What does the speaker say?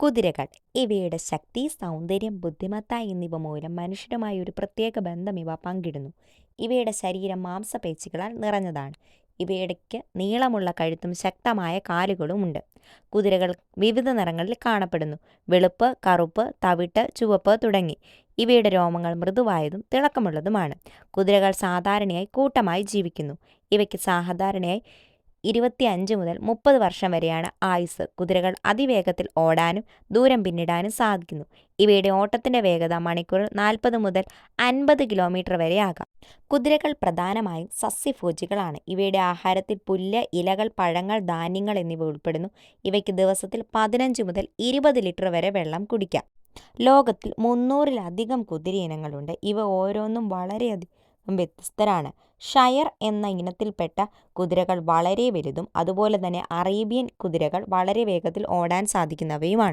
കുതിരകൾ. ഇവയുടെ ശക്തി, സൗന്ദര്യം, ബുദ്ധിമത്ത എന്നിവ മൂലം മനുഷ്യരുമായി ഒരു പ്രത്യേക ബന്ധം ഇവ പങ്കിടുന്നു. ഇവയുടെ ശരീരം മാംസപേശികളാൽ നിറഞ്ഞതാണ്. ഇവയ്ക്ക് നീളമുള്ള കഴുത്തും ശക്തമായ കാലുകളും ഉണ്ട്. കുതിരകൾ വിവിധ നിറങ്ങളിൽ കാണപ്പെടുന്നു. വെളുപ്പ്, കറുപ്പ്, തവിട്ട്, ചുവപ്പ് തുടങ്ങി. ഇവയുടെ രോമങ്ങൾ മൃദുവായതും തിളക്കമുള്ളതുമാണ്. കുതിരകൾ സാധാരണയായി കൂട്ടമായി ജീവിക്കുന്നു. ഇവയ്ക്ക് സാധാരണയായി 25 മുതൽ 30 വർഷം വരെയാണ് ആയുസ്സ്. കുതിരകൾ അതിവേഗത്തിൽ ഓടാനും ദൂരം പിന്നിടാനും സാധിക്കുന്നു. ഇവയുടെ ഓട്ടത്തിന്റെ വേഗത മണിക്കൂറിൽ 40 മുതൽ 50 കിലോമീറ്റർ വരെ ആകാം. കുതിരകൾ പ്രധാനമായും സസ്യഭോജികളാണ്. ഇവയുടെ ആഹാരത്തിൽ പുല്ല്, ഇലകൾ, പഴങ്ങൾ, ധാന്യങ്ങൾ എന്നിവ ഉൾപ്പെടുന്നു. ഇവയ്ക്ക് ദിവസത്തിൽ 15 മുതൽ 20 ലിറ്റർ വരെ വെള്ളം കുടിക്കാം. ലോകത്തിൽ 300-ലധികം കുതിരയിനങ്ങളുണ്ട്. ഇവ ഓരോന്നും വളരെയധികം വ്യത്യസ്തരാണ്. ഷയർ എന്ന ഇനത്തിൽപ്പെട്ട കുതിരകൾ വളരെ വലുതും അതുപോലെ തന്നെ അറേബ്യൻ കുതിരകൾ വളരെ വേഗത്തിൽ ഓടാൻ സാധിക്കുന്നവയുമാണ്.